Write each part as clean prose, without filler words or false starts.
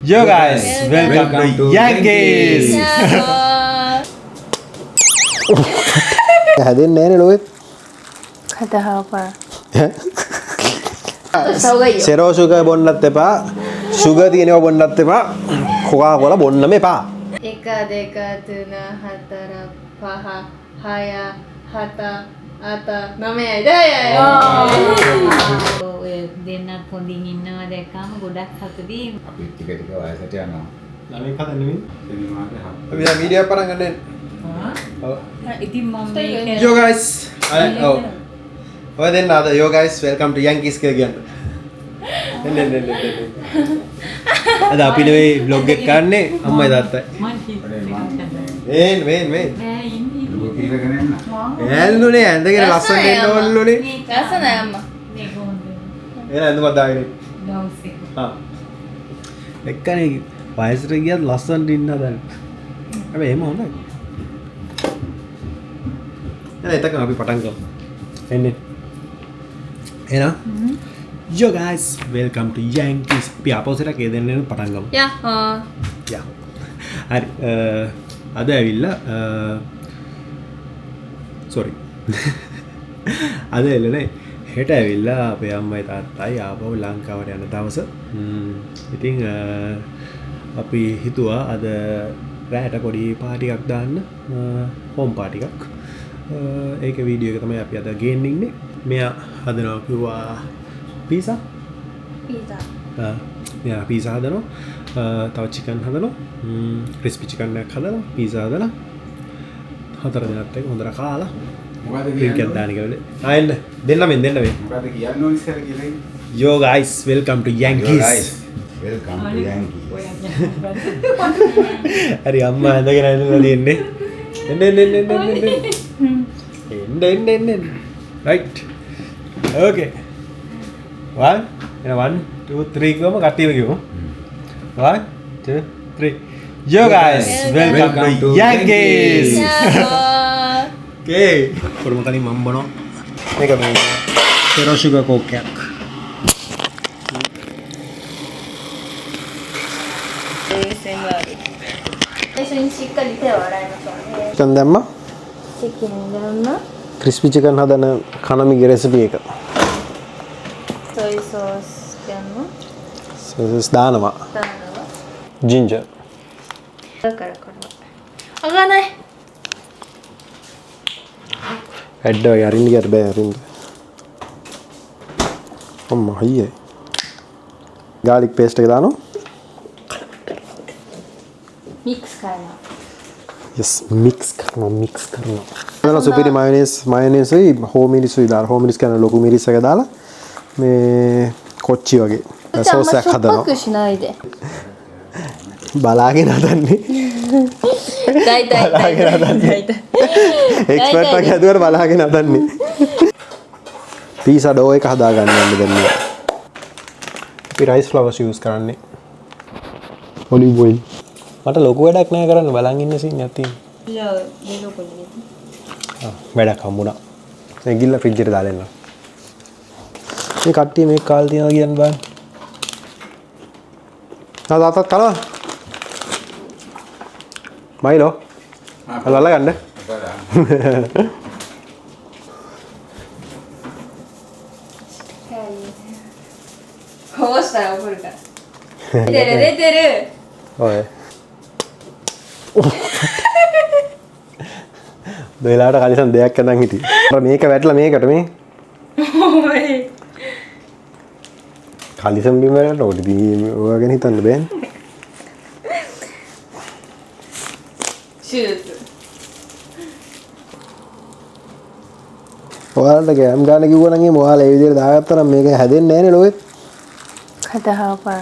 Yo guys, welcome to Yankees. හැදෙන්නේ නැහැ නේ Kata apa? ලෝකෙ. සෙරෝ සුගර් බොන්නත් එපා. සුගර් තියෙනවා බොන්නත් එපා. කොකා කොලා බොන්නම එපා. 1, 2, 3, 4, 5, 6, 7, 8, 9යි 10යි. ඔය දෙන්නත් හොඳින් ඉන්නවා දැක්කම ගොඩක් සතුටුයි. අපි ටික ටික වයසට යනවා. ළමයි කතා නෙමෙයි. සිනමාවේ අපි දැන් වීඩියෝ එක පටන් ගන්න. ඉතින් මම මේක Yo guys. ඔය දෙන්න අද yo guys welcome to Yankees කියලා කියන්නේ. නෙ. අද අපි නෙවෙයි vlog එක ගන්නෙ අම්මයි තාත්තයි. මේ. නෑ ඉන්නේ. ලුගෝ කීරගෙන එන්න. ඇල්නුනේ ඇඳගෙන ලස්සන දෙන්න ඕනලුනේ. ලස්සනයි අම්මා. මේක හොඳ. එන ඇඳුමක් දාගෙන. බ්ලවුස් එක. හා. එක්කනේ වයසට ගියත් ලස්සනට ඉන්න හදන. හැබැයි එහෙම හොඳයි. එතකන් අපි පටන් ගමු. එන්නේ. එනවා. Yo guys, welcome to Yankees. අපි ආපස්සට කේ දෙන්න පටන් ගමු. යා. හරි. අද ඇවිල්ලා sorry. අද එළනේ හෙට ඇවිල්ලා අපේ අම්මයි තාත්තයි ආපහු ලංකාවට යන දවස. ඉතින් අපි හිතුවා අද රැට පොඩි පාටි එකක් දාන්න. හෝම් පාටි එකක්. ඒක වීඩියෝ එක තමයි අපි අද ගේන්න ඉන්නේ. මෙයා හදනවා කිව්වා පීසා. මෙයා පීසා හදනවා. තව චිකන් හදනවා. ක්‍රිස්පි චිකන් එකක් හදනවා. පීසා හදලා හතර දෙනාත් එක්ක හොඳට කාලා මොකද ක්‍රිකට් කියන්නේ? දාන එක වෙලේ. ආයෙන්න දෙන්න මෙන්. මොකද කියන්න ඕනේ ඉස්සර කියලා ඉන්නේ? Yo guys, welcome to Yo Yankees. guys, welcome to Yankees. හරි අම්මා ඇඳගෙන ඇවිල්ලා තියෙන්නේ. එන්න. Right. Okay. 1 2 3 ගම කට්ටියම කිව්වම. 1 2 3. Yo guys, welcome to Yankees. Okay. කොරම කලින් මම බොනවා. මේක මේ සෙරෝ සුගර් කෝක් එකක්. චිකන් දැම්මා. Chicken දැම්මා. ක්‍රිස්පි චිකන් හදන කනමිගේ රෙසිපි එක. Soy sauce දැම්මා. සෝසස් දානවා. දානවා. ජින්ජර්. කර. අගනයි. ඇඩ් එක අරින්න ගියට බෑ අරින්න. අම්මා හයියේ. garlic paste එක දානවා. Mix කරනවා. yes mix කරනවා. වෙන සුපිරි මයොනේස් උයි හෝම් මිරිස් උයි දාලා හෝම් මිරිස් කියන ලොකු මිරිස් එක දාලා මේ කොච්චි වගේ සෝස් එකක් හදනවා. කුෂ්නායිද. බලාගෙන හදන්නේ. දයි. එක්ස්පර්ට් වගේ හදුවට බලාගෙන හදන්නේ. පීසා ඩෝ එක හදා ගන්න යන්න දැන් මේ. අපි රයිස් ෆ්ලවර්ස් යූස් කරන්නේ. Olive oil. මට ලොකු වැඩක් නෑ කරන්න බලන් ඉන්න සීන් එකක් තියෙනවා. වැඩක් හම්බුණා. මේ ගිල්ල ෆ්‍රිජ් එකට දාලා එන්න. මේ කට්ටිය මේක කාලා තියනවා කියන්න බෑ. තාත්තා කනවා. මයිලෝ. අල්ලලා ගන්න. හොස්සා උඩට. දෙර. ඔය. දෙලාට කලිසම් දෙයක් අඳන් හිටියේ. මේක වැටලා මේකට මේ. ඔය. කලිසම් බිම වලට ඔය ඔය ගැන හිතන්න බෑනේ. shoot. ඔයාලට ගෑම් ගන්න කිව්වා නම් එහෙම ඔයාලා ඒ විදිහට දාගත්තා නම් මේක හැදෙන්නේ නැහැ නේ ලෝකෙ. Kata apa?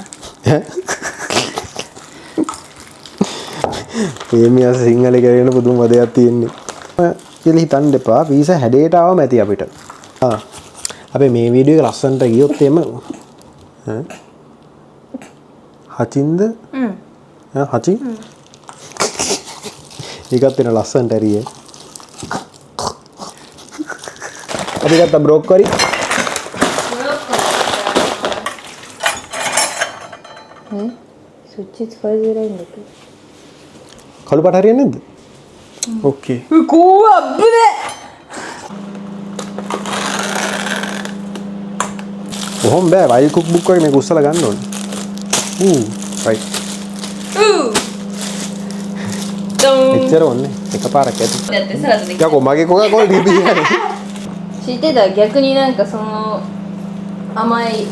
මේ සිංහලේ කරගෙන පුදුම වදයක් තියෙන්නේ. කියලා හිතන්න එපා. වීසා හැඩයට ආවම ඇති අපිට. අපි මේ වීඩියෝ එක ලස්සනට ගියොත් එම හචින්ද? හචි? ඒකත් වෙන ලස්සනට ඇරියේ. අපි ගත්ත බ්‍රොක්කොලි. ස්විච් එක使いづらいんだけど කළු පාට හරියන්නේ නැද්ද? ඕකේ. කෝ අබ්බනේ කොහොම බෑ වයිල් කුක් බුක් වගේ මේක උස්සලා ගන්න ඕනේ. රයිට්. එච්චර ඕනේ. එකපාරක් ඇති. だってサラダでき යකෝ මගේ කොකා කෝල් ඩීපී එකනේ. 知ってた逆になんかその甘い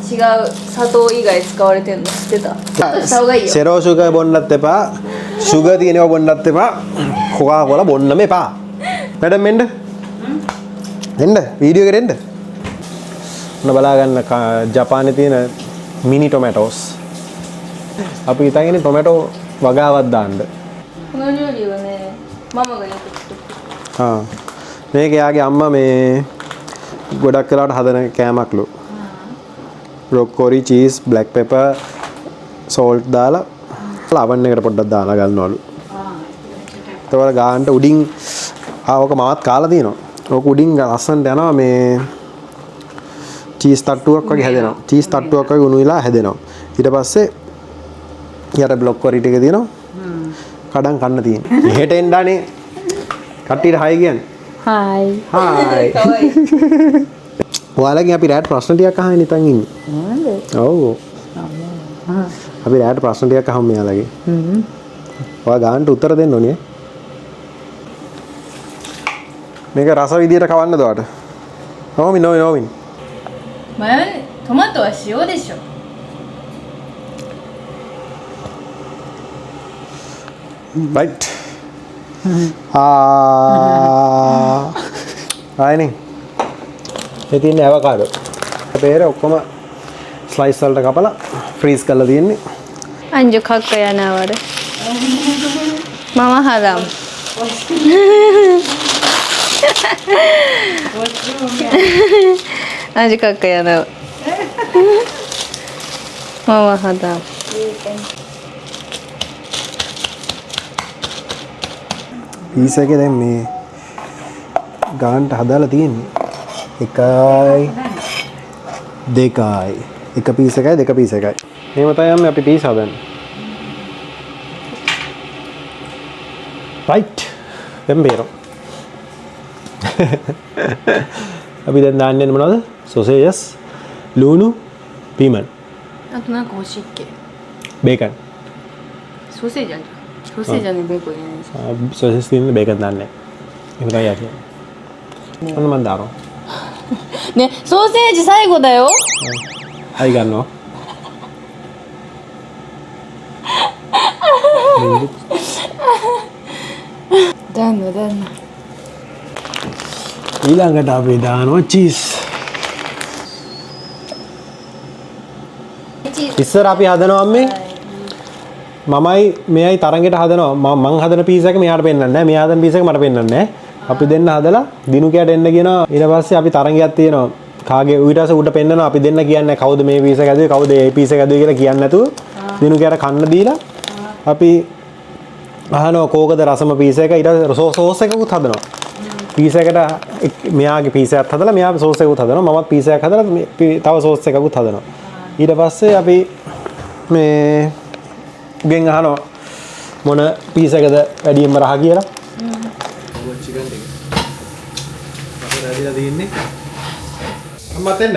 違う砂糖以外使われてるの知ってたした方がいいよ සෙරෝ සුගර් බොන්නත් එපා. සුගර් තියෙනවා බොන්නත් එපා. කොකා කෝලා බොන්නම එපා. මැඩම් එන්න. එන්න වීඩියෝ එකට එන්න. ඔන්න බලා ගන්න ජපානයේ තියෙන මිනි ටොමැටෝස්. අපි හිතාගෙන ටොමැටෝ වගාවක් දාන්න. この料理はねママがよく作ってる ආ මේක යාගේ අම්මා මේ ගොඩක් වෙලාවට හදන කෑමක්ලු. බ්‍රොක්කොලි, චීස්, බ්ලැක් පෙපර්, සෝල්ට් දාලා ලවන්න එකට පොඩ්ඩක් දාලා ගන්නවලු. ඒතකොට ගානට උඩින් ඕක මමත් කාලා තියෙනවා. ඕක උඩින් ලස්සනට යනවා මේ චීස් තට්ටුවක් වගේ හැදෙනවා. චීස් තට්ටුවක් වගේ උණු වෙලා හැදෙනවා. ඊට පස්සේ යට බ්‍රොක්කොලි ටික තියෙනවා. කඩන් කන්න තියෙනවා. මෙහෙට එන්නනේ. කට්ටියට හයි කියන්නේ.はいහායි. かわいい ඔයාලගෙන් අපි රැට ප්‍රශ්න ටිකක් අහගෙන ඉතින් ඉන්නේ. ඔව්. අපි රැට ප්‍රශ්න ටිකක් අහමු මෙයාලගේ. ඔයා ගානට උත්තර දෙන්න ඕනේ. මේක රස විදියට කවන්නද ඔයාට? නෝමින්. マヨネトマトは塩でしょ right. ආයිනේ. මේ තියෙන ඇවකාඩෝ. අපේ ඔක්කොම ස්ලයිස් වලට කපලා ෆ්‍රීස් කරලා තියෙන්නේ. 안주 가까야 나와래 마마 하람 안주 가까야 나와 마마 하람 පීස් එකේ දැන් මේ ගානට හදාලා තියෙන්නේ. එකයි දෙකයි. එක පීස් එකයි දෙක පීස් එකයි. එහෙම තමයි අපි පීස් හදන්නේ. right. දැන් බේරෝ. අපි දැන් දාන්නේ මොනවද? සොසේජස්, ලුණු, පීමන්, あとなんか欲しいっけ බේකන්. ソーセージあるソーセージはねベーコン入れないです සොසේජස් තියෙන බේකන් දාන්නේ. එහෙම තමයි යන්නේ. ඔන්න මන් දානවා. ねソーセージ最後だよ හයි ගන්නවා. දාන්න ඊළඟට අපි දානවා චීස්. ඉස්සර අපි හදනවා මේ මමයි මෙයයි තරගෙට හදනවා මං හදන පීස් එක මෙයාට පෙන්නන්නේ නැහැ මෙයා හදන පීස් එක මට පෙන්නන්නේ නැහැ අපි දෙන්න හදලා දිනුකයට එන්න කියනවා ඊට පස්සේ අපි තරගයක් තියෙනවා කාගේ ඊට පස්සේ උඩ පෙන්නනවා අපි දෙන්න කියන්නේ කවුද මේ පීස් එක ඇදුවේ කවුද මේ පීස් එක ඇදුවේ කියලා කියන්නේ නැතුව දිනුකයට කන්න දීලා අපි අහනවා කෝකද රසම පීස් එක ඊට පස්සේ සෝස් එකකුත් හදනවා පීස් එකට මෙයාගේ පීස් එකක් හදලා මෙයා සෝස් එකකුත් හදනවා මමත් පීස් එකක් හදලා තව සෝස් එකකුත් හදනවා ඊට පස්සේ අපි මේ ගෙන් අහනවා මොන පීස් එකද වැඩියෙන්ම රහ කියලා චිකන් ටික අපේ රැදිලා තියෙන්නේ අම්මත් එන්න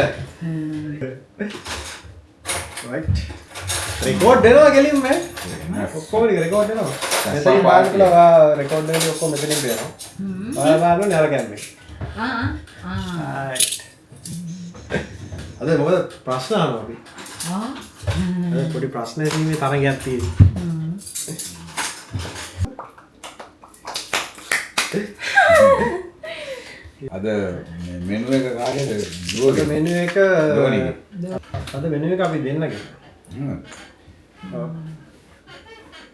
right රෙකෝඩ් දෙනවා ගෙලින්ම ඔක්කොම රෙකෝඩ් දෙනවා මෙතනින් බලන්න කියලා රෙකෝඩ් එකේ ඔක්කොම මෙතනින් දෙනවා ඔයාලා බලන්න නෑ කැම්මේ අද මොකද ප්‍රශ්න අහනවා අපි අද පොඩි ප්‍රශ්න ඇසීමේ තරගයක් තියෙනවා අද මෙනු එක කාගේද? දුවගේ. මෙනු එක දුවනිගේ. අද මෙනු එක අපි දෙන්නගේ. ඔව්.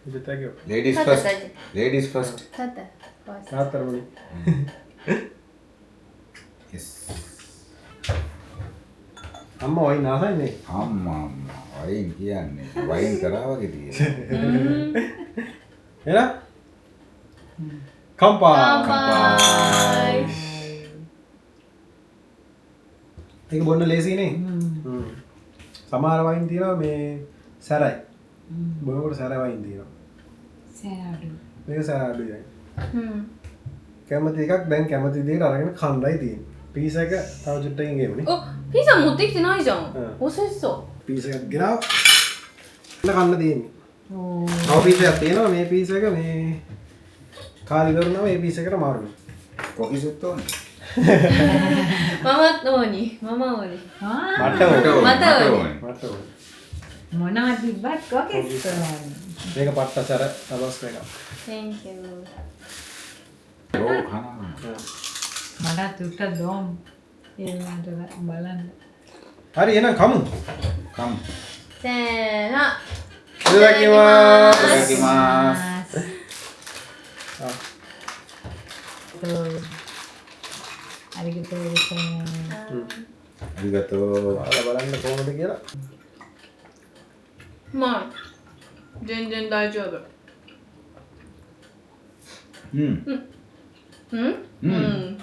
ඉතින් Ladies first. Ladies first. තාතරමනි. Yes. අම්මා වයි නාසයිනේ. අම්මා වයින් කියන්නේ වයින් කරා වගේ තියෙනවා. එලා. කම්පා. ඒක බොන්න ලේසියි නේ. සමහර වයින් තියෙනවා මේ සැරයි. බොනකොට සැර වයින් තියෙනවා. සෑඩු. මේක සැර අඩුයි. Hmm. කැමති එකක් දැන් කැමති දෙයට අරගෙන කණ්ඩායි තියෙන්නේ. පීස් එක තව චුට්ටකින් ගෙවනේ. あ、ピザ持ってきてないじゃん。うんおせしそ පීස් එකක් ගෙනාව. කන්න තියෙන්නේ. ඕ. තව පීස් එකක් තියෙනවා මේ පීස් එක මේ කාලි කරනවා මේ පීස් එකට මාරු වෙනවා. කොකිසුත් ඕනේ. う。ママのに、ママのに。 ආ. මට ඕනේ. මට ඕනේ. මට ඕනේ. මොනවා තිබ්බත් කොකෙස් කරන්නේ. මේක පට්ටසර තබස් එකක්. Thank you. ඕ කනවා. මටත් උට දොම්. ඒකට බලන්න. හරි එහෙනම් කමු. කම්. せーの。 ඉතදකිමාස්. ඉතදකිමාස්. අරිගතෝ අරිගතෝ. බලන්න කොහොමද කියලා. まあ、全然大丈夫。 හ්ම්. うん？うん。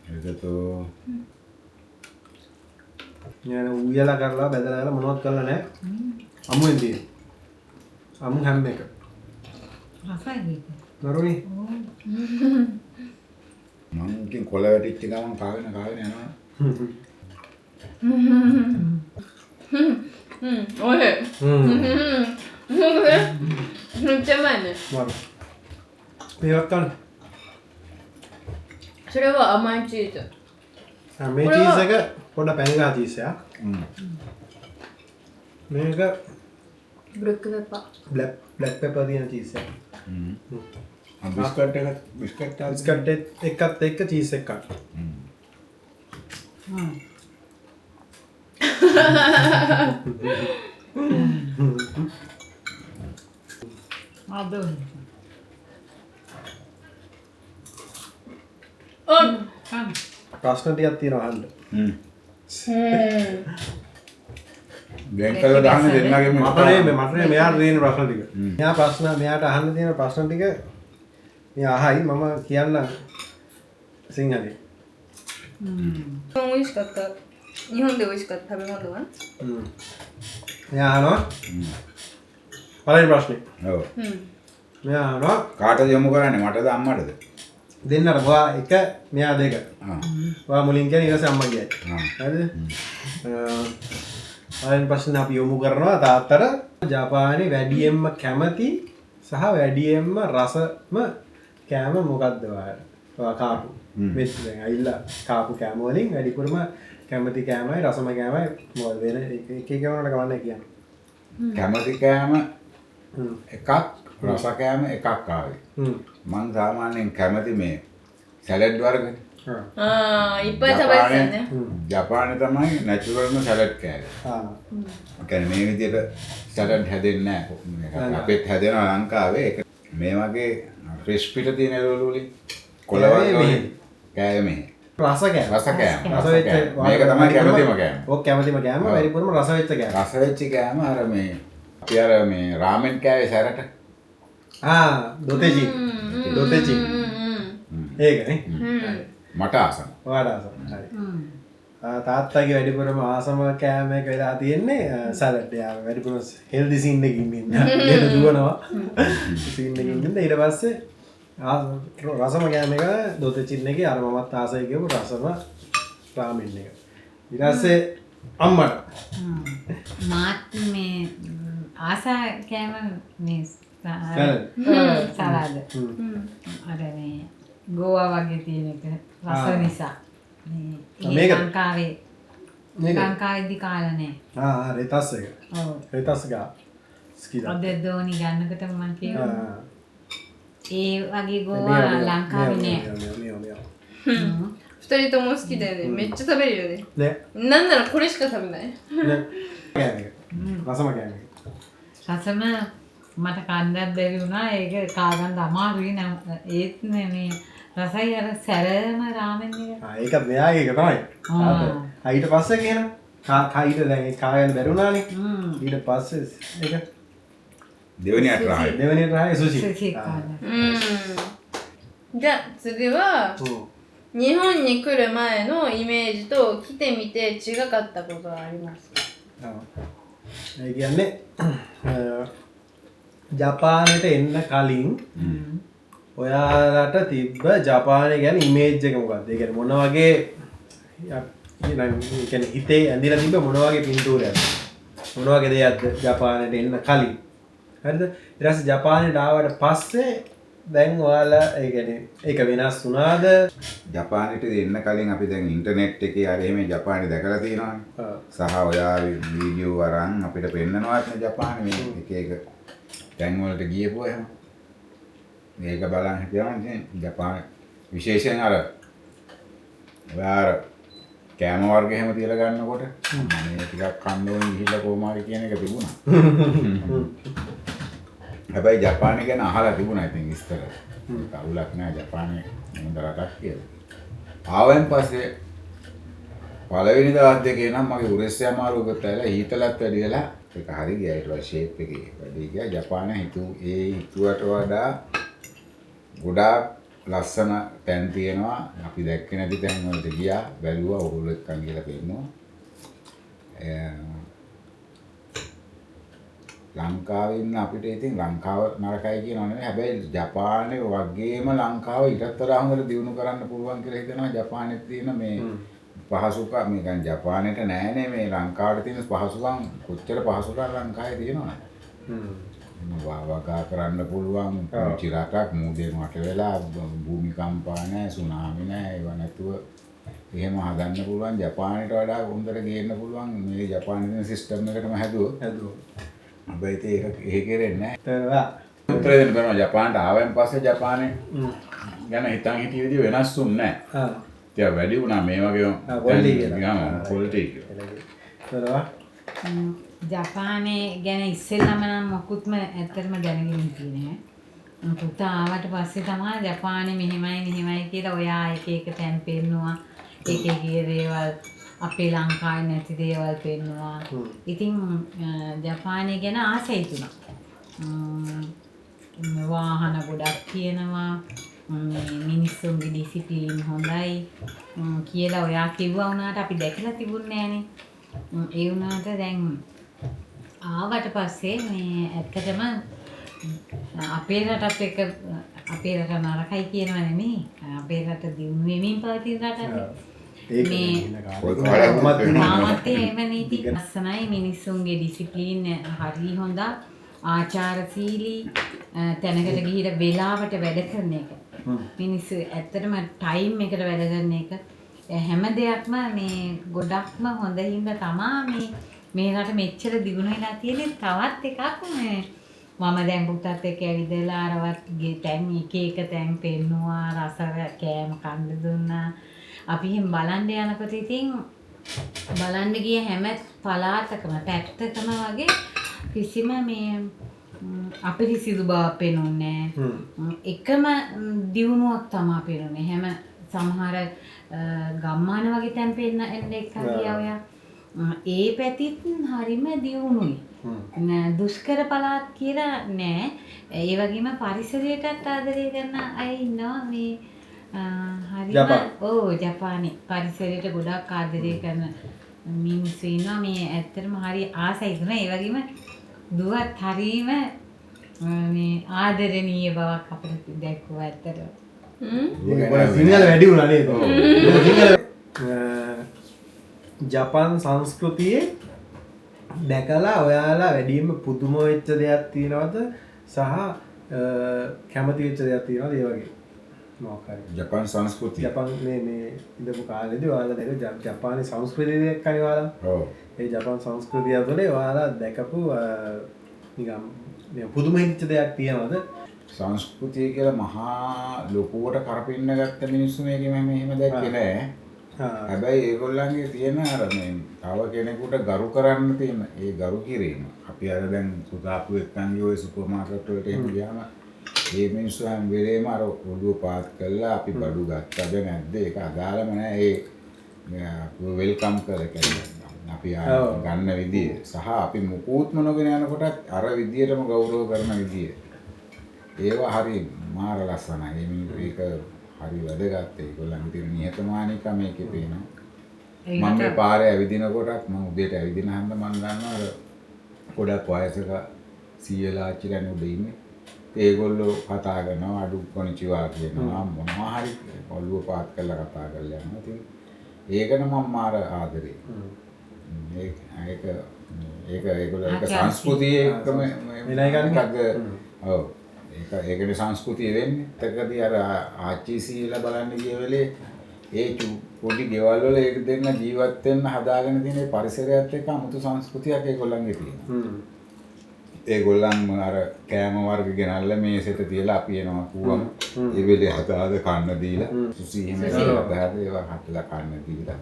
අරිගතෝ. ඥාන උයලා කරලා බෙදලා කරලා මොනවත් කරලා නැහැ. අමුෙන් තියෙන. අමු හැම් එක. රසයි. නරුනි. මං ඉතින් කොළ වැටිච්ච ගමන් කාගෙන යනවා. うん、おいしい。 හ්ම්. めっちゃうまいね。 මරු. මේවත් ගන්න. それは甘いチーズ。 මේ චීස් එක පොඩ පැණිගා චීස් එකක්. හ්ම්. මේක ブラックペッパー。 බ්ලැක් පෙපර් තියෙන චීස් එකක්. හ්ම්. බිස්කට් බිස්කට් බිස්කට් එකත් එක්ක චීස් එකක්. හ්ම්. ආදෝ. あ、 කම්. ප්‍රශ්න ටිකක් තියෙනවා අහන්න. හ්ම්. うん。 දැන් කළා දාන්න දෙන්නගෙම මට මෙයාට තියෙන ප්‍රශ්න ටික. හ්ම්. මෙයාට අහන්න තියෙන ප්‍රශ්න ටික මෙයා අහයි මම කියන්න සිංහලේ. 美味しかった。日本で美味しかった食べ物は？ මෙයා අහනවා හ්ම්. පළවෙනි ප්‍රශ්නේ. ඔව්. うん。 මෙයා අහනවා කාටද යොමු කරන්නේ මටද අම්මටද? දෙන්නට ඔයා එක මෙයා දෙක. ආ. ඔයා මුලින් කියන්නේ ඊට පස්සේ අම්මා කියයි. ආ. හරිද? පළවෙනි ප්‍රශ්නේ අපි යොමු කරනවා තාත්තට ජපානයේ වැඩියෙන්ම කැමති සහ වැඩියෙන්ම රසම කෑම මොකක්ද ඔයාලා? ඔයා කාපු. මෙත් දැන් අයිලා කාපු කෑම වලින් වැඩිපුරම කැමති කෑමයි රසම කෑමයි මොකද වෙන එක කෑමකට කවන්නේ කියන්නේ. කැමති කෑම හ්ම්. එකක් රස කෑම එකක් ආවේ. හ්ම්. මං සාමාන්‍යයෙන් කැමති මේ සැලඩ් වර්ගනේ. ආ. ああ、いっぱい食べてたよね。 ජපානයේ තමයි නැචරල්ම සැලඩ් කෑවේ. ආ. ඒ කියන්නේ මේ විදිහට සැලඩ් හැදෙන්නේ නැහැ. අපිත් හැදෙනවා ලංකාවේ. ඒක මේ වගේ ෆ්‍රෙෂ් පිට තියෙන එළවලු වලින් කොළ වර්ග වලින් කෑවේ මේ. රස කෑම. රස කෑම. රස වෙච්ච මේක තමයි කැමතිම කෑම. ඔක් කැමතිම කෑම වැඩිපුරම රස වෙච්ච කෑම. රස වෙච්ච කෑම අර මේ අපි අර මේ රාමෙන් කෑවේ සැරට. ආ, දොතේජි. දොතේජි. うん。 ඒකනේ. うん。 මට ආසම. ඔයාට ආසම. හරි. තාත්තගේ වැඩිපුරම ආසම කෑම එක වෙලා තියෙන්නේ සැලඩ්. යා වැඩිපුරම හෙල්දි සීන් එකකින් ඉන්නේ. දෙන්න දුවනවා. සීන් එකකින් ඉන්නේ. ඊට පස්සේ රසම කෑම එක දොතේජින් එකේ අර මමත් ආසයි කියපු රසම රාමෙන් එක. ඊට පස්සේ අම්මට මාත් මේ ආසා කෑම මේ සැලඩ්. සලාද. うん අර මේ ගෝවා වගේ තියෙන එක රස නිසා. මේ මේක- ලංකාවේ මේක ලංකාවේදී කාලා නැහැ. ආ රෙතස් එක. ඔව්. රෙතස් ගා. ස්කිලා. අද දෝනි ගන්නකොට මම කියනවා ආ. ඒ වගේ ගෝවා ලංකාවේ නැහැ. 二人とも好きだよね。めっちゃ食べるよね。 ね。なんならこれしか食べない。 ね. කෑම එක. රසම කෑම එක. රසම මට කන්නත් බැරි වුණා. ඒක කාගන්න අමාරුයි නම් ඒත් මේ රසයි අර සැරම රාමෙන් එක. ආ ඒකත් මෙයාගේ එක තමයි. ඊට පස්සේ කියන ඊට දැන් ඒ කායන් බැරි වුණානේ. ඊට පස්සේ ඒක දෙවෙනියට රායි. දෙවෙනියට ආයේ සුෂි. සුෂි ආ. කාලා. うん。じゃあ次は හ්ම්. 日本に来る前のイメージと来てみて違かったことはありますか？ ඒ කියන්නේ ජපානයට එන්න කලින් ඔයාලට තිබ්බ ජපානය ගැන ඉමේජ් එක මොකක්ද? ඒ කියන්නේ මොන වගේ කියන්නේ හිතේ ඇඳිලා තිබ්බ මොන වගේ පින්තූරයක්ද? මොන වගේ දෙයක්ද ජපානයට එන්න කලින්? හරිද? ඊට පස්සේ ජපානයට ආවට පස්සේ දැන් ඔයාලා ඒ කියන්නේ ඒක වෙනස් වුණාද? ජපානයට එන්න කලින් අපි දැන් ඉන්ටර්නෙට් එකේ අර එහෙම ජපානය දැකලා තියෙනවානේ. සහ ඔයා වීඩියෝ අරන් අපිට පෙන්නනවාත් නේ ජපානයේ මේ එක එක තැන් වලට ගියපුවා එහෙම. මේක බලන් හිටියම ඉතින් ජපාන විශේෂයෙන් අර ඔයා කෑම වර්ග එහෙම තියලා ගන්නකොට මේ ටිකක් කන්න ඕනේ ගිහිල්ලා කොහොම හරි කියන එක තිබුණා. හැබැයි ජපානය ගැන අහලා තිබුණා ඉතින් විස්තර. කවුලක් නෑ ජපානයේ හොඳ රටක් කියලා. ආවෙන් පස්සේ පළවෙනි දවස් දෙකේ නම් මගේ උරස්සේ අමාරුවක තැලා හීතලත් වැඩි වෙලා ඒක හරි ගියා. ඊට පස්සේ ෂේප් එකේ වැඩි ගියා. ජපානය හිතුවට වඩා ගොඩාක් ලස්සන තැන් තියෙනවා. අපි දැක්කේ නැති තැන් වලට ගියා. බැලුවා ඔයගොල්ලෝ එක්කන් ගිහලා පෙන්නුවා. ලංකාවේ ඉන්න අපිට ඉතින් ලංකාව නරකයි කියනව නෙවෙයි. හැබැයි ජපානයේ වගේම ලංකාව ඊටත් වඩා හොඳට දියුණු කරන්න පුළුවන් කියලා හිතනවා. ජපානයේ තියෙන මේ පහසුකම් මේ කියන්නේ ජපානයට නෑනේ මේ ලංකාවට තියෙන පහසුකම් කොච්චර පහසුකම් ලංකාවේ තියෙනවද? වගා කරන්න පුළුවන් පුංචි රටක් මූදේ මට වෙලා භූමිකම්පා නැහැ සුනාමි නැහැ ඒව නැතුව එහෙම හදන්න පුළුවන්. ජපානයට වඩා හොඳට ගේන්න පුළුවන් මේ ජපානයේ සිස්ටම් එකටම හැදුවොත්. හැබැයි ඒක කෙරෙන්නේ නැහැ. උත්තර දෙන්න බෑ. ජපානට ආවෙන් පස්සේ ජපානයේ ගැන හිතන් හිටිය විදිහ වෙනස් වුන්නේ නැහැ. ඒක වැඩි වුණා මේ වගේ ක්වොලිටි කියලා. ජපානයේ ගැන ඉස්සෙල්ලාම නම් මොකුත්ම ඇත්තටම දැනගෙන හිටියේ නෑ. පුතා ආවට පස්සේ තමයි ජපානයේ මෙහෙමයි කියලා ඔයා එක එක තැන් පෙන්නුවා. එක එක දේවල් අපේ ලංකාවේ නැති දේවල් පෙන්නුවා. ඉතින් ජපානය ගැන ආසයි තුනා. වාහන ගොඩක් තියෙනවා. මිනිස්සුන්ගේ ඩිසිප්ලින් හොඳයි කියලා ඔයා කිව්වා වුණාට අපි දැකලා තිබුණේ නෑනේ. ඒ වුණාට දැන් ආවට පස්සේ මේ ඇත්තටම අපේ රටත් එක්ක අපේ රට නරකයි කියනව නෙමෙයි. අපේ රට දියුණු වෙමින් පවතින රටක්. මේ තාමත් එහෙම නීති ලස්සනයි මිනිස්සුන්ගේ ඩිසිප්ලින් හරි හොඳ ආචාරශීලී තැනකට ගිහිල්ලා වෙලාවට වැඩ කරන එක. මිනිස්සු ඇත්තටම ටයිම් එකට වැඩ කරන එක හැම දෙයක්ම මේ ගොඩක්ම හොඳ හින්දා තමයි මේ රට මෙච්චර දියුණු වෙලා තියෙන්නේ. තවත් එකක් මම දැන් පුතත් එක්ක ඇවිදලා අරවත් තැන් එක එක තැන් පෙන්නුවා රස කෑම කන්න දුන්නා. අපි එහෙම බලන්න යනකොට ඉතින් බලන්න ගිය හැම පළාතකම පැත්තකම වගේ කිසිම මේ අපිරිසිදු බවක් පේනුන්නේ නැහැ. එකම දියුණුවක් තමයි පේන්නේ. හැම සමහර ගම්මාන වගේ තැන් පෙන්න එන්න එක්ක ගියා ඔයා. ඒ පැතිත් හරිම දියුණුයි. දුෂ්කර පළාත් කියලා නෑ. ඒ වගේම පරිසරයටත් ආදරය කරන අය ඉන්නවා මේ හරිම ජපානයේ පරිසරයට ගොඩක් ආදරය කරන මිනිස්සු ඉන්නවා. මේ ඇත්තටම හරි ආසයි දුනා. ඒ වගේම දුවත් හරීම මේ ආදරණීය බවක් අපිට දැක්වුවා ඇත්තටම. සිංහල වැඩි වුණා නේද? ජපාන් සංස්කෘතියේ දැකලා ඔයාලා වැඩිම පුදුම වෙච්ච දෙයක් තියෙනවද සහ කැමති වෙච්ච දෙයක් තියෙනවද ඒ වගේ මොකක් හරි ජපාන් සංස්කෘතිය ජපාන් මේ ඉඳපු කාලේදී ඔයාලා දැක ජපානයේ සංස්කෘතිය දැක්කනේ ඔයාලා. ඔව්. ඒ ජපාන් සංස්කෘතිය තුළ ඔයාලා දැකපු නිකම් පුදුම වෙච්ච දෙයක් තියෙනවද? සංස්කෘතිය කියලා මහා ලොකුවට කරපින්න ගත්ත මිනිස්සු මේකේ මෙහෙම දැක්කේ නෑ. හැබැයි ඒගොල්ලන්ගේ තියෙන අර මේ තව කෙනෙකුට ගරු කරන්න තියෙන ඒ ගරු කිරීම. අපි අර දැන් සුදාපු එක්කන් ගියේ සුපර් මාකට් වලට එහෙම ගියාම මේ මිනිස්සු හැම වෙලේම අර ඔළුව පාත් කරලා අපි බඩු ගත්තද නැද්ද ඒක අදාළම නෑ. ඒ වෙල්කම් කරලා කියන්නේ අපි ගන්න විදිය සහ අපි මුකුත්ම නොගෙන යනකොටත් අර විදියටම ගෞරව කරන විදිය. ඒවා හරි මාර ලස්සනයි. ඒක හරි වැදගත්. ඒගොල්ලන්ගේ තියෙන නිහතමානීකම මේකේ පේනවා. මම මේ පාරේ ඇවිදිනකොටත් මම උදේට ඇවිදින හන්ද මම දන්නවා අර ගොඩක් වයසක සීයලා ආච්චිලානේ උඩ ඉන්නේ. ඒගොල්ලෝ කතා කරනවා අඩු කොනිචිවා කියනවා මොනවා හරි ඔළුව පාත් කරලා කතා කරලා යනවා. ඉතින් ඒකන මම මාර ආදරේ. ඒක ඒගොල්ලෝ සංස්කෘතියේ එකම ඔව් ඒකනේ සංස්කෘතිය වෙන්නේ. ඒකදී අර ආච්චි සීයලා බලන්න ගිය වෙලේ ඒ පොඩි ගෙවල් වල ඒක දෙන්න ජීවත් වෙන්න හදාගෙන තියෙන පරිසරයත් එක්ක 아무තු සංස්කෘතියක් ඒගොල්ලන්ගේ තියෙනවා. ඒගොල්ලන් අර කෑම වර්ග ගෙනල්ලා මේසෙට තියලා අපි එනවා කුවම ඒ වෙලේ හදාද කන්න දීලා සුසි එහෙම හදාද ඒවා හදලා කන්න දීලා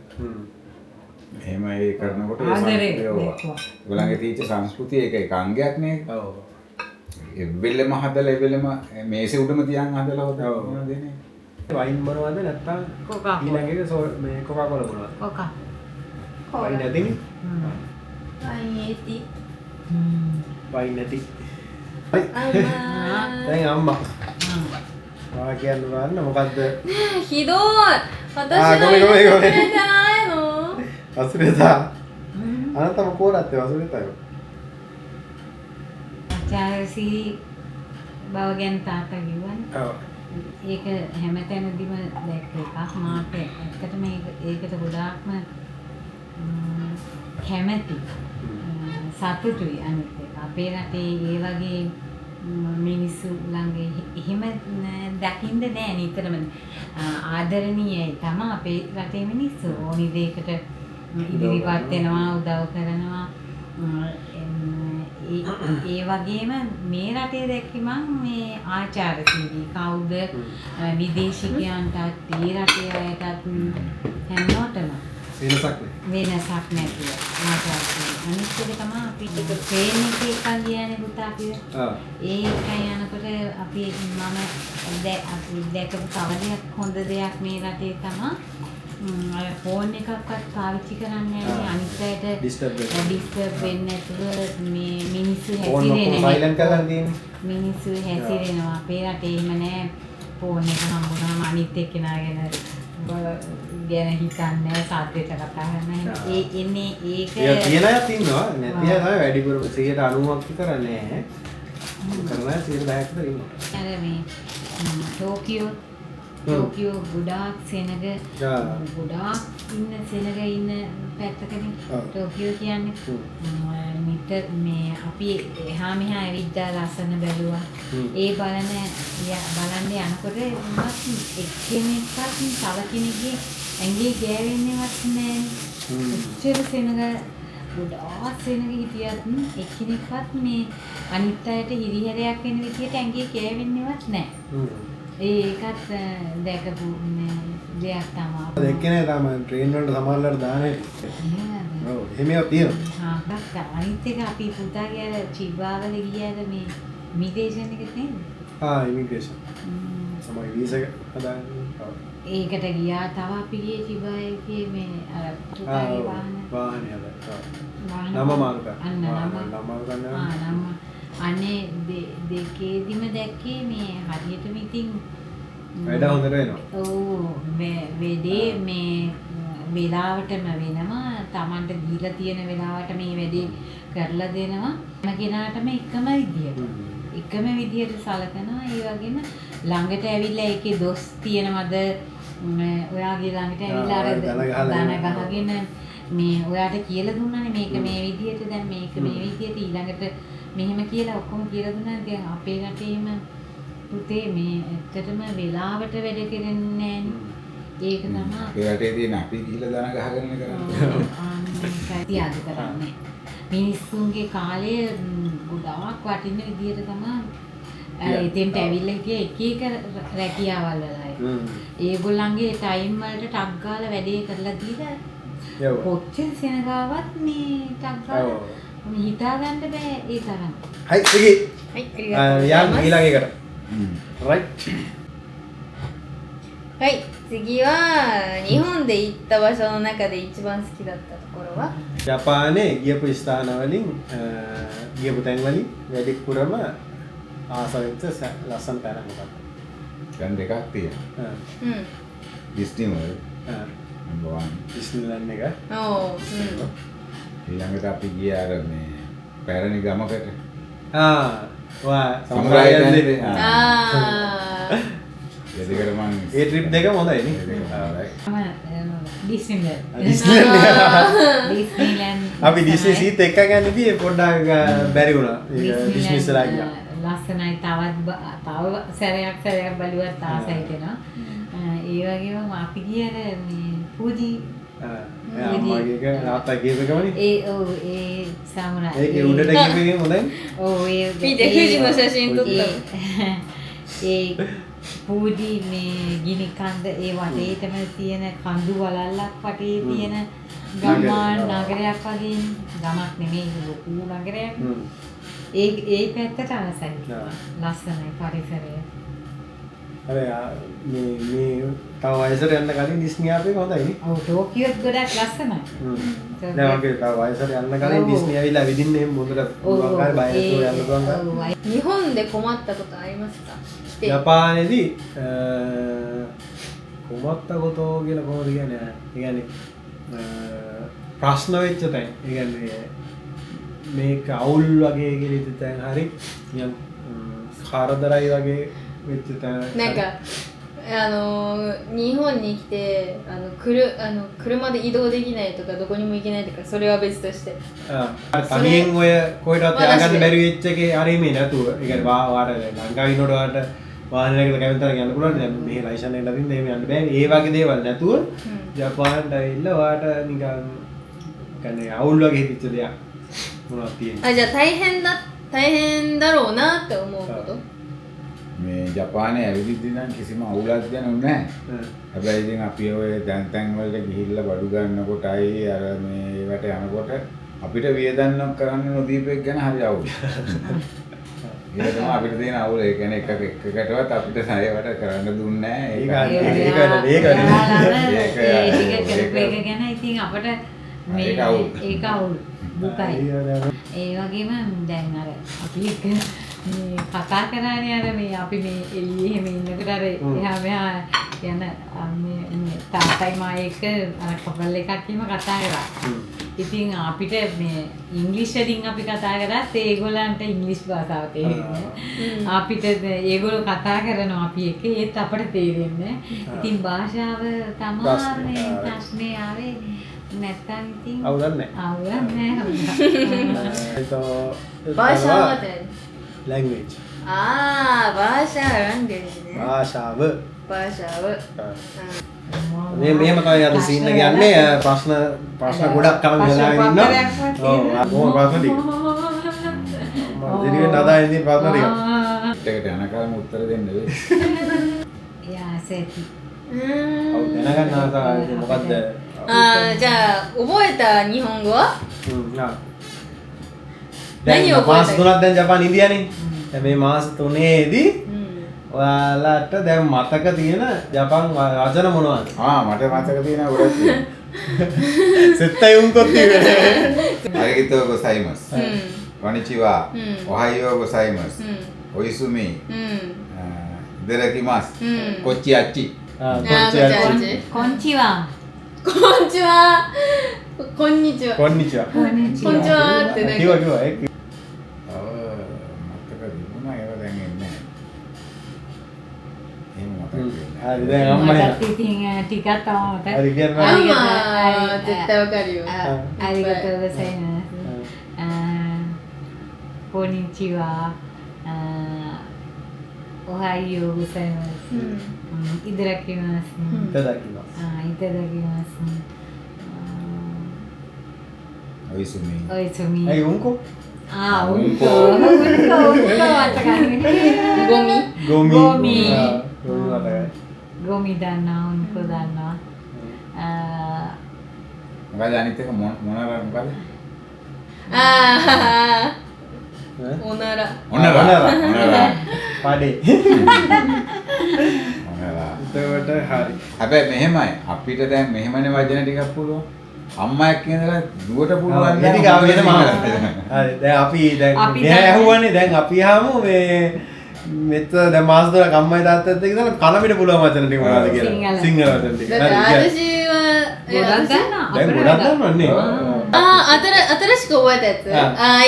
එහෙම ඒ කරනකොට ඒ සංස්කෘතිය ඒගොල්ලන්ගේ තීච්ච සංස්කෘතිය ඒක අංගයක් නේ. ඔව්. ඒ වෙලෙම හදලා ඒ වෙලෙම මේසෙ උඩම තියන් හදලා හොදලා දෙන්නේ. වයින් මොනවද නැත්තම් කොකා ඊළඟ එක මේ කොකා කොලා මොනවද? කොකා. වයින් නැතිනේ. අයියේටි. වයින් නැති. අම්මා. දැන් අම්මා. කියන්න ගන්න මොකද්ද? ひどい。私のごめん忘れてないの？忘れた。あなたもこうだって忘れたよ。 ආචාර්යසී බව ගැන තාත්තා කිව්වනේ. ඔව්. ඒක හැමතැනදීම දැක්ක එකක් මාත් ඇත්තටම ඒකට ගොඩාක්ම කැමැති සතුටුයි අනිත් එක. අපේ රටේ ඒ වගේ මිනිස්සු ළඟ එහෙම දකින්න නෑ නිතරම. ආදරණීයයි තමයි අපේ රටේ මිනිස්සු. ඕනි දෙයකට ඉදිරිපත් වෙනවා උදව් කරනවා. ඒ වගේම මේ රටේ දැක්කේ මම මේ ආචාර්යසීනි කවුද විදේශිකයන්ටත් ඒ රටේ අයටත් හැමෝටම වෙනසක් නැතුව ආචාර්යසීනි අනිත් එක තමයි අපි ට්‍රේන් එකේ එකක් ගියානේ පුතා අපි ඒ එකයි යනකොට අපි අපි දැකපු තව දෙයක් හොඳ දෙයක් මේ රටේ තමයි ෆෝන් එකක්වත් පාවිච්චි කරන්නේ නැහැ අනිත් අයට ඩිස්ටර්බ් වෙන්නේ නැතුව මේ මිනිස්සු හැසිරෙන්නේ මිනිස්සු හැසිරෙනවා අපේ රටේ එහෙම නැහැ ෆෝන් එක හම්බුනම අනිත් එක්කෙනා ගැන හිතන්නේ සාද්දේට කතා කරන්නේ ඒ එන්නේ ඒක කියන අයත් ඉන්නවා නැති අය තමයි වැඩිපුර 90ක් විතර නැහැ කරනවා 10ක් විතර ඉන්නවා අර මේ ටෝකියෝ ගොඩාක් සෙනග ගොඩාක් ඉන්න සෙනග ඉන්න පැත්තකනේ ටෝකියෝ කියන්නේ මිට මේ අපි එහා මෙහා ඇවිද්දා ලස්සන බැලුවා ඒ බලන්න යනකොට එක්කෙනෙක්වත් තව කෙනෙක්ගේ ඇඟේ ගෑවෙන්නේවත් නැහැ උච්චර සෙනග ගොඩාක් සෙනග හිටියත් එක්කෙනෙක්වත් මේ අනිත් අයට හිරිහැරයක් වෙන විදියට ඇඟේ ගෑවෙන්නේවත් නැහැ ඒකත් දැකපු දෙයක් තමයි. දැක්කේ තමයි ට්‍රේන් වලට සමහරවල්ලාට දාන්නේ. ඔව් එහෙමයක් තියෙනවා. අනිත් එක අපි පුතාගේ අර චිබාවල ගියාද මේ ඉමිග්‍රේෂන් එකට නේද? ඉමිග්‍රේෂන්. තමයි වීසා එක හදාගන්න. ඒකට ගියා තව අපි ගියේ චිබායේ මේ අර පුතාගේ වාහනේ හදා. නම මාරු කරා. නම මාරු කරනවා. අනේ දෙකේදිම දැක්කේ මේ හරියටම ඉතින් වැඩ හොඳට වෙනවා. ඔව් වැඩේ මේ වෙලාවටම වෙනවා. Tamanට දීලා තියෙන වෙලාවට මේ වැඩේ කරලා දෙනවා. හැම කෙනාටම එකම විදියට. එකම විදියට සලකනවා. ඒ වගේම ළඟට ඇවිල්ලා ඒකේ දොස් තියෙනවද? ඔයාගේ ළඟට ඇවිල්ලා අර දන ගහගෙන මේ ඔයාට කියලා දුන්නානේ මේක මේ විදියට දැන් මේක මේ විදියට ඊළඟට මෙහෙම කියලා ඔක්කොම කියලා දුන්නා. දැන් අපේ රටේම පුතේ මේ ඇත්තටම වෙලාවට වැඩ කරන්නේ නෑනේ. ඒක තමයි අපේ රටේ තියෙන අපි ගිහිල්ලා දන ගහගෙන කරන්නේ. තියාද කරන්නේ. මිනිස්සුන්ගේ කාලය ගොඩාක් වටින විදියට තමයි එතෙන්ට ඇවිල්ලා හිටිය එක රැකියාවල් වලයි. ඒගොල්ලන්ගේ ටයිම් වලට ටක් ගාලා වැඩේ කරලා දීලා කොච්චර සෙනගාවත් මේ ටක් ගාලා හිතා ගන්න බෑ ඒ තරම්. හයි සිගි. යාන් ඊළඟ එකට. රයිට්. はい、次は日本で行った場所の中で一番好きだったところは ජපානයේ ගියපු ස්ථාන වලින් ගියපු තැන් වලින් වැඩිපුරම ආස වෙච්ච ලස්සන තැන මොකක්ද? දැන් දෙකක් තියෙනවා. Disney world number 1. ඩිස්නිලන්ඩ් එක. ඕ ඊළඟට අපි ගියේ අර මේ පැරණි ගමකට. ඔයා සමුරායි සමුරායි ඒ දෙකට මං ඒ ට්‍රිප් දෙක හොඳයි නේ. ඩිස්නිලන්ඩ් අපි ඩිස්නි සීත් එක්ක ගන්න ඉතින් පොඩ්ඩක් බැරි වුණා. ඩිස්නි ඉස්සරහා ගියා. ලස්සනයි තව සැරයක් බලුවත් ආසයි හිතෙනවා. ඒ වගේම අපි ගියර මේ පූජි අම්මගේ තාත්තා ගේපේකමනේ. ඒ සමුරායි. ඒකේ උඩට ගිහපේකම හොඳයි. ඒ 見て富士の写真撮った ඒ පූජි මේ ගිනි කන්ද ඒ වටේටම තියෙන කඳු වලල්ලක් වටේ තියෙන ගම්මාන නගරයක් වගේ ගමක් නෙමෙයි ලොකු නගරයක්. ඒ පැත්තට ආසයි. ලස්සනයි පරිසරය. අර මේ තව වයසට යන්න කලින් ඩිස්නි ආපේක හොඳයි නේ. ඔව් ටෝකියෝත් ගොඩක් ලස්සනයි. දැන් වගේ තව වයසට යන්න කලින් ඩිස්නි ඇවිල්ලා විදින්නේ මොකද පුළුවන් කාලේ බය නැතුව යන්න පුළුවන් කාලේ. 日本で困ったことありますか？ ජපානයේදී කොමත්ත ගොතෝ කියලා කොහොමද කියන්නේ? ඒ කියන්නේ ප්‍රශ්න වෙච්ච තැන්. ඒ කියන්නේ මේක අවුල් වගේ කියලා හිතෙන් හරි නිකන් කාරදරයි වගේ වෙච්ච තැන. なんか日本に来て車で移動できないとかどこにも行けないとかそれは別として තනියෙන් ඔය කොහෙටවත් ය아가න්න බැරි වෙච්ච එකේ හරි මේ නැතුව. ඒ කියන්නේ වාට ලංකාවේ ඉන්නකොට වාට වාහනයකට කැමති තරම් යන්න පුළුවන්. දැන් මෙහෙ ලයිසන් එක ලැබින්න එහෙම යන්න බෑනේ. ඒ වගේ දේවල් නැතුව ජපානට ඇවිල්ලා වාට නිකන් කියන්නේ අවුල් වගේ හිතෙච්ච දෙයක් මොනවද තියෙන්නේ. あじゃあ大変だろうなって思うこと මේ ජපානයේ ඇවිදින්න නම් කිසිම අවුලක් දැනුන්නේ නැහැ. හැබැයි ඉතින් අපි ඔය තැන් වලට ගිහිල්ලා බඩු ගන්නකොටයි අර මේ ඒවට යනකොට අපිට වියදම්ක් කරන්න නොදීපෙක් ගැන හරි අවුලයි. ඒක තමයි අපිට තියෙන අවුල. ඒ කියන්නේ එකකටවත් අපිට සෑයට කරන්න දුන්නේ නැහැ. ඒක ගැන ඉතින් අපිට මේ ඒක අවුල් දුකයි. ඒ වගේම දැන් අර අපි එක මේ කතා කරානේ අර මේ අපි මේ එළියේ එහෙම ඉන්නකොට අර එහා මෙහා යන මේ තාත්තයි මායි එක අර කපල් එකක් එහෙම කතා කරා. ඉතින් අපිට මේ ඉංග්‍රීසි වලින් අපි කතා කරාත් ඒගොල්ලන්ට ඉංග්‍රීසි භාෂාව තේරෙන්නේ. අපිට ඒගොල්ලෝ කතා කරනවා අපි එක ඒත් අපට තේරෙන්නේ. ඉතින් භාෂාව තමයි ප්‍රශ්නේ ආවේ. නැත්තම් ඉතින් අවුලක් නැහැ. අවුලක් නැහැ. භාෂාව language. ああ、バーシャーランゲージね。 භාෂාව. バーシャー。 මේ මෙහෙම තමයි අද සීන් එක යන්නේ. ප්‍රශ්න ගොඩක් කම වෙලා ඉන්නවා. ඔව් කොහොම ප්‍රශ්න ටික. මම දිරියෙන් අදාගෙන ඉතින් ප්‍රශ්න ටික. ඒකට යනකම් උත්තර දෙන්න වෙයි. යා සෙටි. ඔව් දැනගන්න ආසාව මොකද්ද? ああ、じゃあ覚えた日本語は？ දැන් මාස 3ක් දැන් ජපාන ඉන්දියානේ. දැන් මේ මාස 3ේදී ඔයාලට දැන් මතක තියෙන ජපාන් වචන මොනවද? මට මතක තියෙනවා ගොඩක් තියෙනවා. සෙත්තයි උන්කොත් තියෙන්නේ. අරිගිතෝ ගොසයිමස්. කොනිචිවා. ඔහායෝ ගොසයිමස්. ඔයිසුමි. ඉදරකිමස්. කොච්චි අච්චි. කොන්චිවා. こんにちは。こんにちは。 කොන්නිචා. こんにちはってなんか කිව්වා කිව්වා ඒක. මතක තිබුණා ඒවා දැන් එන්නේ නැහැ. එහෙම මතක වෙන්නේ. හරි දැන් අම්මයි. මටත් ඉතින් ටිකක් තමයි මතක. හරි කියන්න. あ絶対わかるよ。 අරිගතෝ ගොසයිමස්. කොන්නිචිවා. ඔහායෝ ගොසයිමස්. ඉදරකිමස්. ඉතදකිමස්. ඉතදකිමස්. ඔයිසුමි. ඔයිසුමි. ඇයි උන්කෝ? උන්කෝ මතකයි. ゴミ。 ගෝමි. ගෝමි. ගෝමි මතකයි. ගොමි දන්නවා උන්කෝ දන්නවා. මොකද අනිත් එක මොනවාද මොකද? ああ、おなら。 ඔන්නලා. පාඩේ. ඔන්නලා. එතකොට හරි. හැබැයි මෙහෙමයි අපිට දැන් මෙහෙමනේ වචන ටිකක් පුළුවන්. අම්මා එක්ක ඉඳලා දුවට පුළුවන් ඒ ටික ආව වෙනම. හරි දැන් අපි දැන් මෙහා ඇහුවානේ දැන් අපි ආවම මේ මෙච්චර දැන් මාස 3ක් අම්මයි තාත්තත් එක්ක ඉඳලා කන පිට පුළුවන් වචන ටික මොනවද කියලා. සිංහල වචන ටික. だって私は ගොඩක් ගන්නවා. දැන් ගොඩක් දන්නවන්නේ. 新しく覚えたやつ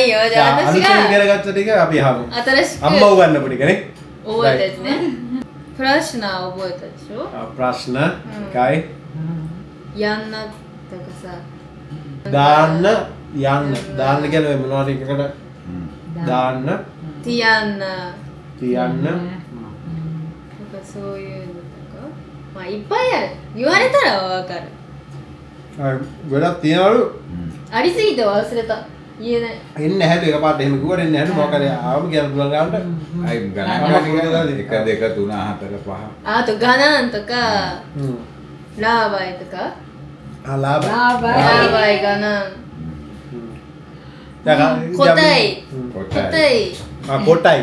いいよじゃあ私 අලුතෙන් が ඉගෙන ගත්ත ටික අපි අහමු. 新しく අම්මා උගන්වපු ටික නේ. 覚えたやつねプラシュナー覚えたでしょ ප්‍රශ්න කයි やんなとかさ දාන්න යන්න දාන්න කියන්නේ මොනවද එකකට දාන්න ティアンナ තියන්න とかそういうのとかまあいっぱいある言われたらわかる ගොඩක් තියනවලු ありすぎて忘れた言えない එන්නේ නැහැලු එකපාරට එහෙම කිව්වට එන්නේ නැහැලු මොකද ආවම කියන්න පුළුවන් ගන්නට අයි ගණන් 1 2 3 4 5あとガナンとかラーバイとか ආලාභ ラーバイガナン 答答え 答え කොටයි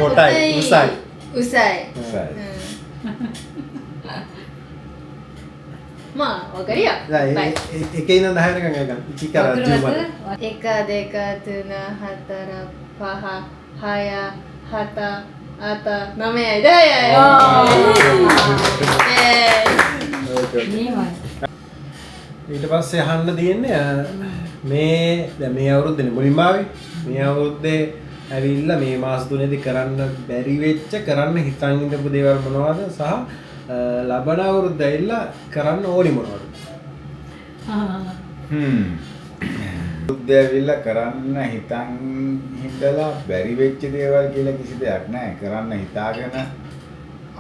කොටයි උසයි うさい සයි まあわかるよ දැන් バイ එකේ ඉඳන් 10 වෙනකන් ගන්න ඉති කරා ජීවමද エカデカトゥナハタラパハハヤハタアタナメヤイダヤイ ඊට පස්සේ අහන්න තියෙන්නේ මේ දැන් මේ අවුරුද්දේ මුලින්ම ආවේ මේ අවුරුද්දේ ඇවිල්ලා මේ මාස තුනේදී කරන්න බැරි වෙච්ච කරන්න හිතන් ඉඳපු දේවල් මොනවද සහ ලබන අවුරුද්ද ඇවිල්ලා කරන්න ඕනි මොනවද බුද්ධ ඇවිල්ලා කරන්න හිතන් හිතලා බැරි වෙච්ච දේවල් කියලා කිසි දෙයක් නැහැ. කරන්න හිතාගෙන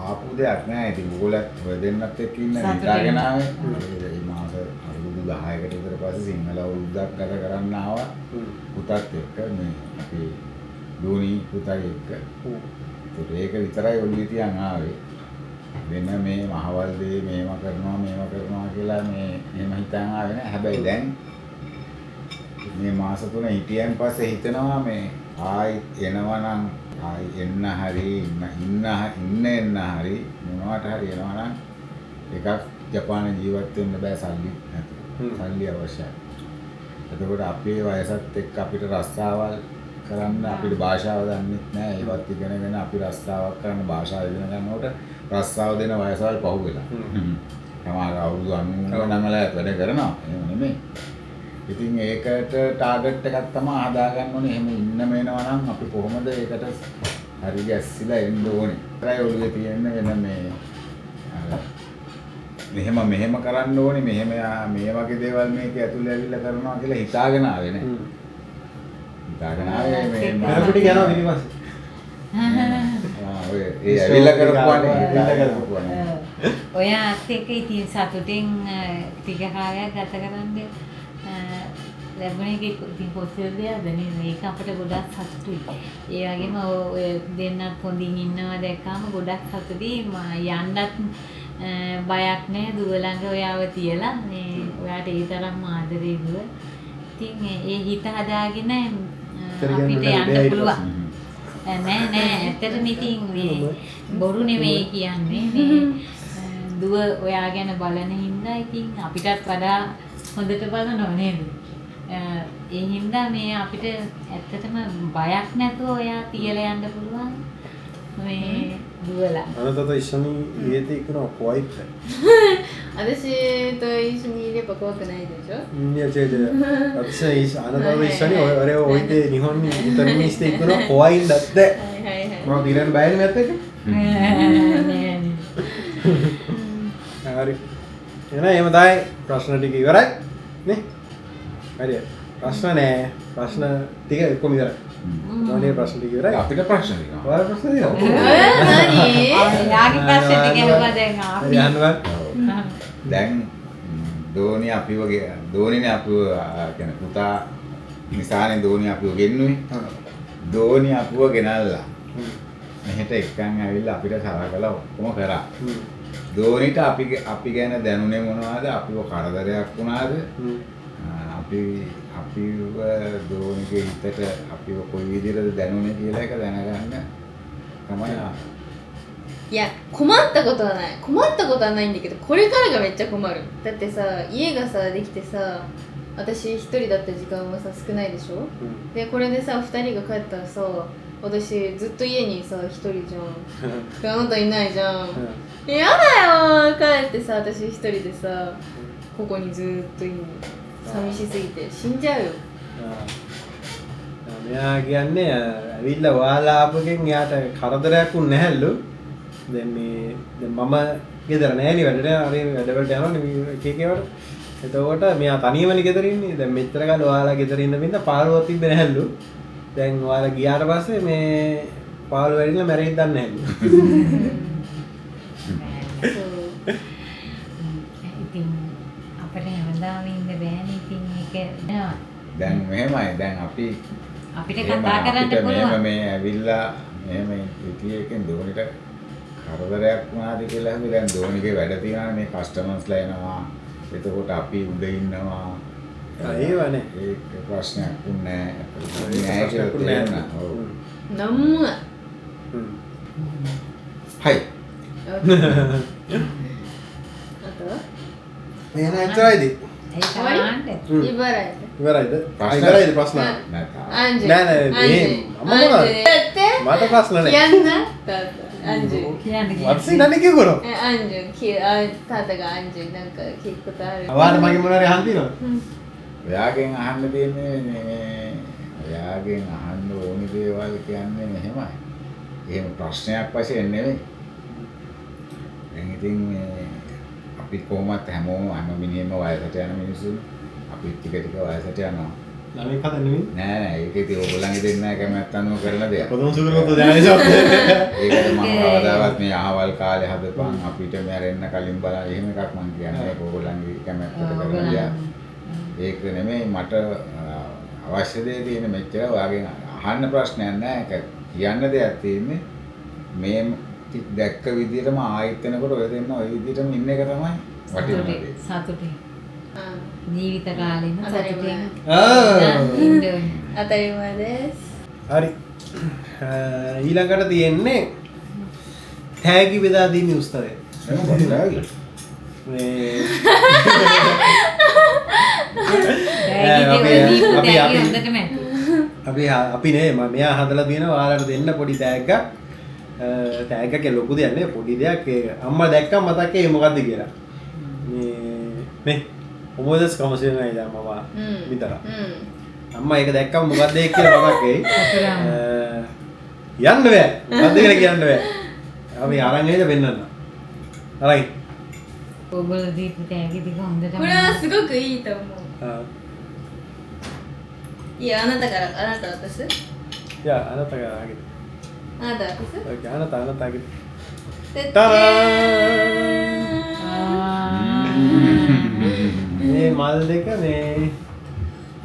ආපු දෙයක් නැහැ. ඉතින් ඕගොල්ලත් ඔය දෙන්නත් එක්ක ඉන්න හිතාගෙන ආවේ. මේ මාස අවුරුදු 10කට විතර පස්සේ සිංහල අවුරුද්දක් ගත කරන්න ආවා. පුතත් එක්ක මේ අපේ දෝනි පුතයි එක්ක. ඒක විතරයි ඔළුවේ තියන් ආවේ. වෙන මේ මහවල් දේ මේව කරනවා කියලා මේ එහෙම හිතන් ආවේ නෑ. හැබැයි දැන් මේ මාස 3 හිටියන් පස්සේ හිතනවා මේ ආයි එනවා නම් ආයි එන්න හරි ඉන්න හරි මොනවට හරි එනවා නම් එකක් ජපානයේ ජීවත් වෙන්න බෑ සල්ලි නැතුව. සල්ලි අවශ්‍යයි. එතකොට අපේ වයසත් එක්ක අපිට රස්සාවල් කරන්න අපිට භාෂාව දන්නෙත් නෑ. ඒවත් ඉගෙනගෙන අපි රස්සාවක් කරන්න භාෂාව ඉගෙන ගන්නකොට රස්සාව දෙන වයසවල් පහු වෙලා. සමහර අවුරුදු 99 වැඩ කරනවා. එහෙම නෙමෙයි. ඉතින් ඒකට ටාගට් එකක් තමයි හදාගන්න ඕනේ. එහෙම ඉන්න මේනවා නම් අපි කොහොමද ඒකට හරි ගැස්සිලා එන්න ඕනේ. ඒකයි ඔළුවේ තියෙන වෙන මේ මෙහෙම කරන්න ඕනේ. මේ වගේ දේවල් මේක ඇතුලේ ඇවිල්ලා කරනවා කියලා හිතාගෙන ආවේ නේ. හිතාගෙන ආවේ මේ මරපුටි යනවා ඊට පස්සේ ඔය ඒ ඇවිල්ලා කරපුවානේ. ඔයාත් එක්ක ඉතින් සතුටින් ටික කාලයක් ගත කරන්නේ ලැබුණේ ඉතින් කොච්චර දෙයක්ද නේද? ඒක අපිට ගොඩක් සතුටුයි. ඒ වගේම ඔය දෙන්නත් හොඳින් ඉන්නවා දැක්කම ගොඩක් සතුටුයි. යන්නත් බයක් නැහැ දුව ළඟ ඔයාව තියලා මේ ඔයාට ඒ තරම් ආදරේ දුව. ඉතින් ඒ හිත හදාගෙන අපිට යන්න පුළුවන්. නෑ ඇත්තටම ඉතින් මේ බොරු නෙමෙයි කියන්නේ මේ දුව ඔයා ගැන බලන හින්දා ඉතින් අපිටත් වඩා හොඳට බලනවා නේද? ඒ හින්දා මේ අපිට ඇත්තටම බයක් නැතුව ඔයා තියලා යන්න පුළුවන් මේ දුවලා. あなたと一緒に入れていくのは怖いって。私と一緒にいれば怖くないでしょいや違う。私はあなたと一緒に俺を置いて日本に一人にしていくのは怖いんだって。はいはいはい まあディランバイルもやってる。 හරි. එහෙනම් එහෙම තමයි ප්‍රශ්න ටික ඉවරයි. නේ? හරියට. ප්‍රශ්න නෑ. ප්‍රශ්න ටික ඔක්කොම ඉවරයි. මොනේ ප්‍රශ්න ටික ඉවරයි. අපිට ප්‍රශ්න තියෙනවා. ඔයාලා ප්‍රශ්න තියෙනවා.何 යාගේ ප්‍රශ්න ටික හෙව්වා දැන් අපි. දැන් දෝනි දෝනිනේ අපිව කියන්නේ පුතා නිසානේ දෝනි අපිව ගෙන්නුවේ. දෝනි අපිව ගෙනල්ලා. මෙහෙට එක්කන් ඇවිල්ලා අපිට සලකලා ඔක්කොම කරා. දෝනිට අපි ගැන දැනුනේ මොනවද? අපිව කරදරයක් වුණාද? අපිව දෝනිගේ හිතට අපිව කොයි විදිහටද දැනුනේ කියලා එක දැනගන්න තමයි. いや困ったことはない困ったことはないんだけどこれからがめっちゃ困るだってさ家がさできてさ私一人だった時間はさ少ないでしょ、でこれでさ2人が帰ったらさ私ずっと家にさ一人じゃんであなたいないじゃんやだよ帰ってさ私一人でさここにずっといるの寂しすぎて死んじゃうよමෙයා කියන්නේ ඇවිල්ලා ඔයාලා ආපුගෙන් එයාට කරදරයක් වුණ නැහැලු දැන් මේ දැන් මම ගෙදර නෑනේ වැඩට හරි වැඩවලට යනවනේ එක එකවට එතකොට මෙයා තනියමනේ ගෙදර ඉන්නේ දැන් මෙච්චර කාලේ ඔයාලා ගෙදර ඉන්න බින්ද පාළුවක් තිබ්බේ නැහැලු දැන් ඔයාලා ගියාට පස්සේ මේ පාළුව වැඩිලා මැරෙයිද දන්නේ නැහැලු ඉතින් අපිට හැමදාම ඉන්න බෑනේ ඉතින් ඒක දැන් මෙහෙමයි දැන් අපි අපිට කතා කරන්න පුළුවන් මේ ඇවිල්ලා මෙහෙම ඉතියේකින් දෝනිට කරදරයක් වුණාද කියලා අපි දැන් දෝනිගේ වැඩ තියනවා මේ කස්ටමර්ස්ලා එනවා එතකොට අපි උඩ ඉන්නවා ඒවනේ ඒක ප්‍රශ්නයක් වුණේ නෑ කියලා තේරෙනවා ඔව් නම්ම හයි එහෙනම් එච්චරයිද ඒක ආන්න ඉවරයි ඉවරයිද ප්‍රශ්න? ඉවරයිද ප්‍රශ්න නැතා අංජු නෑ නෑ මේ මම මට ප්‍රශ්න නෑ කියන්න තාත්තා අංජු කියන්නේ වත්සි නන්නේ කිව්වොත් අංජු තාත්ත가 අංජුなんか聞くことある අවාට මගේ මොනවාරි අහන්න තියෙනවද ඔයාගෙන් අහන්න තියෙන්නේ මේ ඔයාගෙන් අහන්න ඕනි දේවල් කියන්නේ මෙහෙමයි. එහෙම ප්‍රශ්නයක් වශයෙන් නෙවෙයි. දැන් ඉතින් මේ අපි කොහොමත් හැමෝම මිනිහෙම වයසට යන මිනිස්සුනේ. අපි ටික ටික වයසට යනවා. ළමෙක් හදන්න නෙමෙයි. නෑ නෑ ඒක ඉතින් ඕගොල්ලන්ගේ දෙන්නා කැමැත්ත අනුව කරන දෙයක්. පොදුම සුදුරුකෝ දැනෙනවා ඒකට මම කවදාවත් මේ අහවල් කාලේ හදපන් අපිට මැරෙන්න කලින් බලන්න එහෙම එකක් මම කියන්නේ ඒක ඕගොල්ලන්ගේ කැමැත්තට කරන දෙයක්. ඒක නෙමෙයි මට අවශ්‍ය දේ තියෙන මෙච්චර ඔයාගෙන් අහන්න ප්‍රශ්නයක් නෑ ඒක කියන්න දෙයක් තියෙන්නේ මේ දැක්ක විදිහටම ආයෙත් වෙනකොට ඔය දෙන්න ඔය විදිහටම ඉන්න එක තමයි වටිනවා දේ. සතුටින් ජීවිත කාලෙම සතුටින් අතරිමයි දෙස් හරි ඊළඟට තියෙන්නේ තෑගි බෙදා දීමේ උත්සවය එහෙනම් බලන්න. මේ අපි නේ මෙයා හදලා තියෙනවා ඔයාලට දෙන්න පොඩි තෑග්ගක් තෑග්ගක ලොකු දෙයක් නේ පොඩි දෙයක් ඒක අම්මා දැක්කම මතක් ඒ මොකද්ද කියලා මේ ඔමෝදස් කමසේ නෑ දැන් මම විතර අම්මා ඒක දැක්කම මොකද්ද ඒක කියලා මතක් එයි යන්න බෑ මොකද්ද කියලා කියන්න බෑ අපි අරන් එයිද වෙන්නන්න අරයි ඔයගොල්ලෝ දීපු තෑගි ටික හොඳටම これはすごくいいと思ういやあなたからあなた渡す යා අනතක ආගෙ あなた渡す ඔකේ අනත ආගෙ てってー මේ මල් දෙක මේ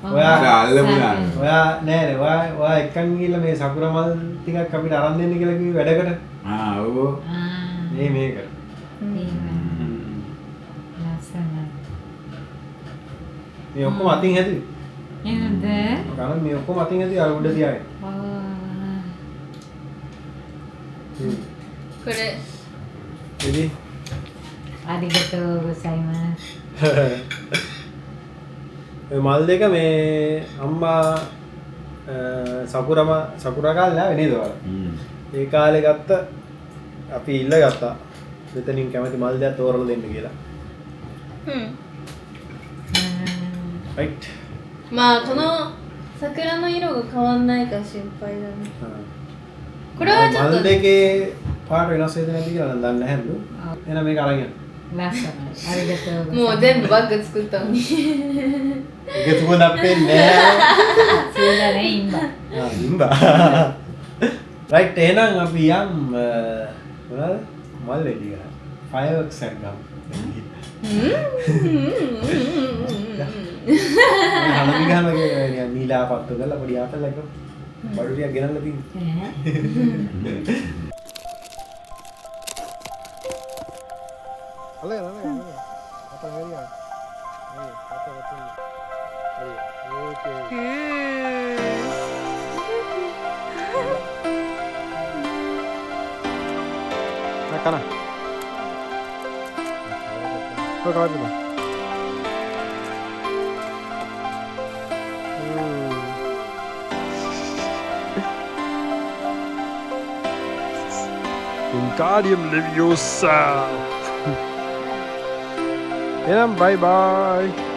ඔයා අල්ලමු දාන්න. ඔයා නෑනේ ඔයා එක්කන් ගිහිල්ලා මේ සකුර මල් ටිකක් අපිට අරන් දෙන්න කියලා කිව්වේ වැඩකට ඔව්. මේ මේක මේ ඔක්කොම අතින් හැදුවේ එහෙමද ගන්න මේ ඔක්කොම අතින් හැදුවේ අර උඩ තියාගෙන これ ඉතින් ありがとうございます මේ මල් දෙක මේ අම්මා සකුරා කාලේ ආවේ නේද ඔයාලා ඒ කාලේ ගත්ත අපි ඉල්ල ගත්තා මෙතනින් කැමති මල් දෙයක් තෝරලා දෙන්න කියලා うん රයිට් まあこの桜の色が変わんないか心配だねこれはちょっ මල් と දෙකේ පාට වෙනස් වෙද නැද්ද කියලා නම් දන්නේ නැහැලු එහෙනම් මේක අරගෙන ラストまでありがとうございますもう全部バッグ作ったのに ඒක තුනක් වෙන්නේ නැහැ そうだね今 ඉම්බා රයිට් එහෙනම් අපි යම් මොනවද මල් වෙඩි ගන්න ෆයර්වර්ක්ස් එකක් ගමු හලමි ගහනවා නීලා පත්තු කරලා පොඩි ආතලක් බඩු ටිකක් ගෙනල්ලා තියෙනවා අලේ අතන හරියයි Kana. Kau kau tu. Wingardium Leviosa. එහෙනම් bye bye.